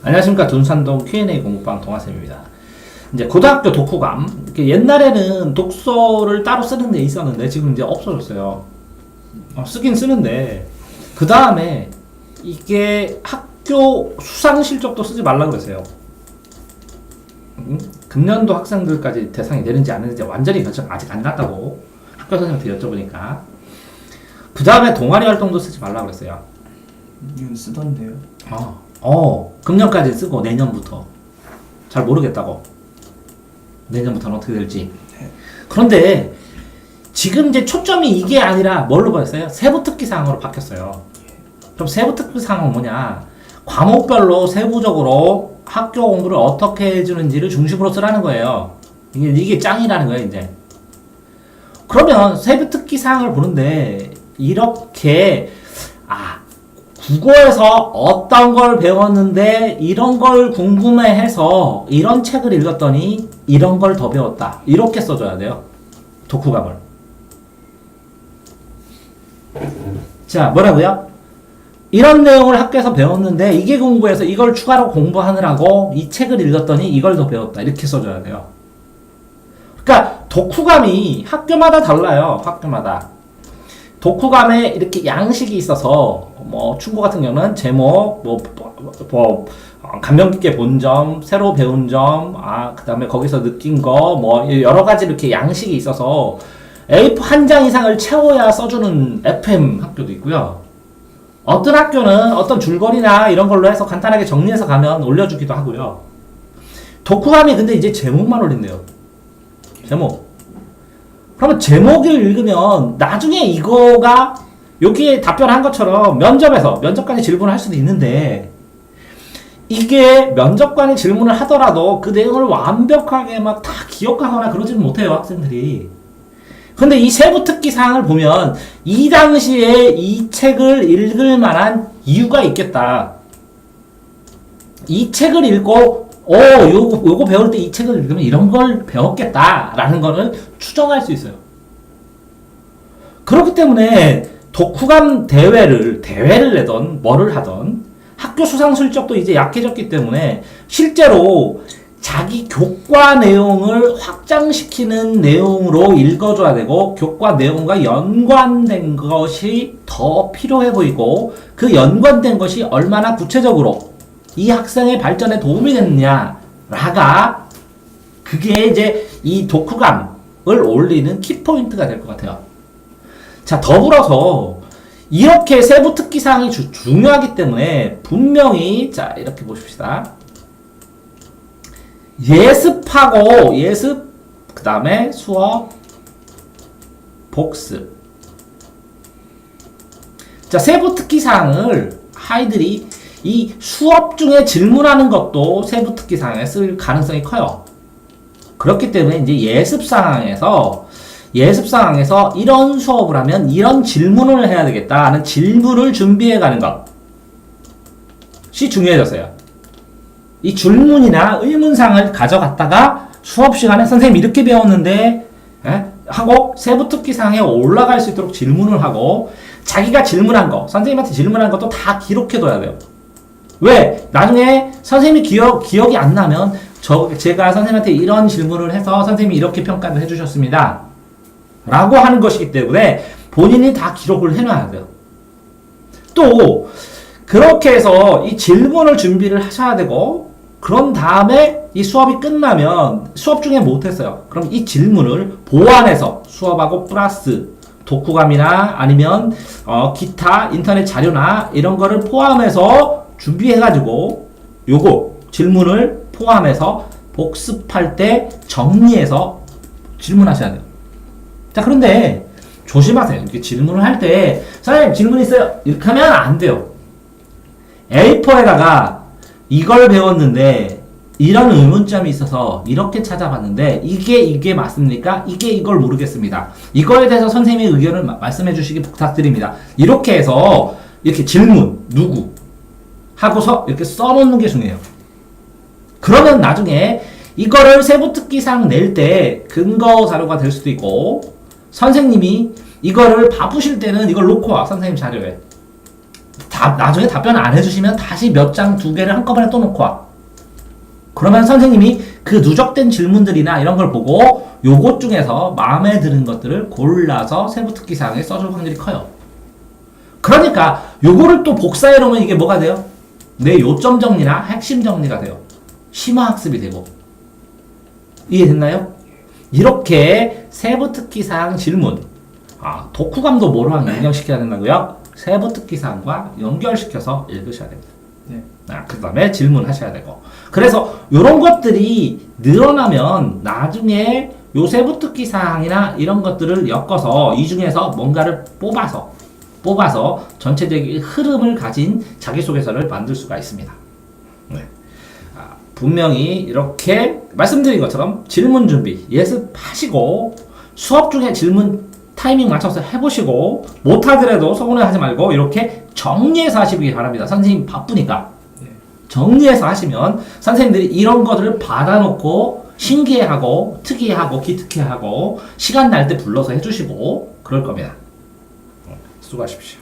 안녕하십니까. 둔산동 Q&A 공부방 동아쌤입니다. 이제 고등학교 독후감. 옛날에는 독서를 따로 쓰는 데 있었는데 지금 이제 없어졌어요. 쓰긴 쓰는데 그 다음에 이게 학교 수상 실적도 쓰지 말라고 그랬어요. 금년도 학생들까지 대상이 되는지 안 되는지 완전히 결정 아직 안 났다고 학교 선생님한테 여쭤보니까 그 다음에 동아리 활동도 쓰지 말라고 그랬어요. 이건 쓰던데요. 금년까지 쓰고 내년부터 잘 모르겠다고. 내년부터는 어떻게 될지. 네. 그런데 지금 이제 초점이 이게 아니라 뭘로 바뀌었어요? 세부특기 사항으로 바뀌었어요. 그럼 세부특기 사항은 뭐냐? 과목별로 세부적으로 학교 공부를 어떻게 해주는지를 중심으로 쓰라는 거예요. 이게 짱이라는 거예요, 이제. 그러면 세부특기 사항을 보는데 이렇게 국어에서 어떤 걸 배웠는데 이런 걸 궁금해해서 이런 책을 읽었더니 이런 걸 더 배웠다. 이렇게 써줘야 돼요. 독후감을. 자, 뭐라고요? 이런 내용을 학교에서 배웠는데 이게 공부해서 이걸 추가로 공부하느라고 이 책을 읽었더니 이걸 더 배웠다. 이렇게 써줘야 돼요. 그러니까 독후감이 학교마다 달라요. 학교마다. 독후감에 이렇게 양식이 있어서 충고 같은 경우는 제목, 감명 깊게 본 점, 새로 배운 점, 그 다음에 거기서 느낀 거, 여러 가지 이렇게 양식이 있어서 A4 한 장 이상을 채워야 써주는 FM 학교도 있고요. 어떤 학교는 어떤 줄거리나 이런 걸로 해서 간단하게 정리해서 가면 올려주기도 하고요. 독후감이 근데 이제 제목만 올린대요. 제목. 그러면 제목을 읽으면 나중에 이거가 여기에 답변한 것처럼 면접관이 질문을 할 수도 있는데 이게 면접관이 질문을 하더라도 그 내용을 완벽하게 막 다 기억하거나 그러지는 못해요, 학생들이. 근데 이 세부특기 사항을 보면 이 당시에 이 책을 읽을 만한 이유가 있겠다. 이 책을 읽고 요거 배울 때 이 책을 읽으면 이런 걸 배웠겠다라는 거는 추정할 수 있어요. 그렇기 때문에 독후감 대회를 내던 뭐를 하던 학교 수상 실적도 이제 약해졌기 때문에 실제로 자기 교과 내용을 확장시키는 내용으로 읽어줘야 되고 교과 내용과 연관된 것이 더 필요해 보이고 그 연관된 것이 얼마나 구체적으로 이 학생의 발전에 도움이 됐느냐가 그게 이제 이 독후감을 올리는 키포인트가 될 것 같아요. 자, 더불어서 이렇게 세부 특기 사항이 중요하기 때문에 분명히 자 이렇게 보십시다. 예습 그 다음에 수업 복습. 자, 세부 특기 사항을 아이들이 이 수업 중에 질문하는 것도 세부 특기 사항에 쓸 가능성이 커요. 그렇기 때문에 이제 예습 상황에서 이런 수업을 하면 이런 질문을 해야 되겠다 하는 질문을 준비해 가는 것이 중요해졌어요. 이 질문이나 의문사항을 가져갔다가 수업 시간에 선생님 이렇게 배웠는데 하고 세부 특기 사항에 올라갈 수 있도록 질문을 하고 자기가 질문한 거, 선생님한테 질문한 것도 다 기록해둬야 돼요. 왜? 나중에 선생님이 기억이 안 나면 제가 선생님한테 이런 질문을 해서 선생님이 이렇게 평가를 해주셨습니다. 라고 하는 것이기 때문에 본인이 다 기록을 해놔야 돼요. 또 그렇게 해서 이 질문을 준비를 하셔야 되고 그런 다음에 이 수업이 끝나면 수업 중에 못했어요. 그럼 이 질문을 보완해서 수업하고 플러스 독후감이나 아니면 기타 인터넷 자료나 이런 거를 포함해서 준비해가지고 요거 질문을 포함해서 복습할 때 정리해서 질문하셔야 돼요. 자, 그런데 조심하세요. 이렇게 질문을 할 때 선생님 질문 있어요. 이렇게 하면 안 돼요. A4에다가 이걸 배웠는데 이런 의문점이 있어서 이렇게 찾아봤는데 이게 맞습니까? 이걸 모르겠습니다. 이거에 대해서 선생님의 의견을 말씀해 주시기 부탁드립니다. 이렇게 해서 이렇게 질문 누구 하고서 이렇게 써놓는 게 중요해요. 그러면 나중에 이거를 세부특기사항 낼 때 근거 자료가 될 수도 있고 선생님이 이거를 바쁘실 때는 이걸 놓고 와 선생님 자료에 나중에 답변을 안 해주시면 다시 몇 장 두 개를 한꺼번에 또 놓고 와. 그러면 선생님이 그 누적된 질문들이나 이런 걸 보고 요것 중에서 마음에 드는 것들을 골라서 세부 특기사항에 써줄 확률이 커요. 그러니까 요거를 또 복사해 놓으면 이게 뭐가 돼요? 내 요점 정리나 핵심 정리가 돼요. 심화학습이 되고. 이해됐나요? 이렇게 세부 특기사항 질문, 독후감도 뭐랑 연결시켜야 된다고요? 세부 특기사항과 연결시켜서 읽으셔야 됩니다. 네. 그 다음에 질문하셔야 되고. 그래서 이런 것들이 늘어나면 나중에 요 세부 특기사항이나 이런 것들을 엮어서 이 중에서 뭔가를 뽑아서 전체적인 흐름을 가진 자기소개서를 만들 수가 있습니다. 네. 분명히 이렇게 말씀드린 것처럼 질문 준비 예습하시고 수업 중에 질문 타이밍 맞춰서 해보시고 못하더라도 서운해하지 말고 이렇게 정리해서 하시기 바랍니다. 선생님 바쁘니까 정리해서 하시면 선생님들이 이런 것들을 받아놓고 신기해하고 특이해하고 기특해하고 시간 날 때 불러서 해주시고 그럴 겁니다. 수고하십시오.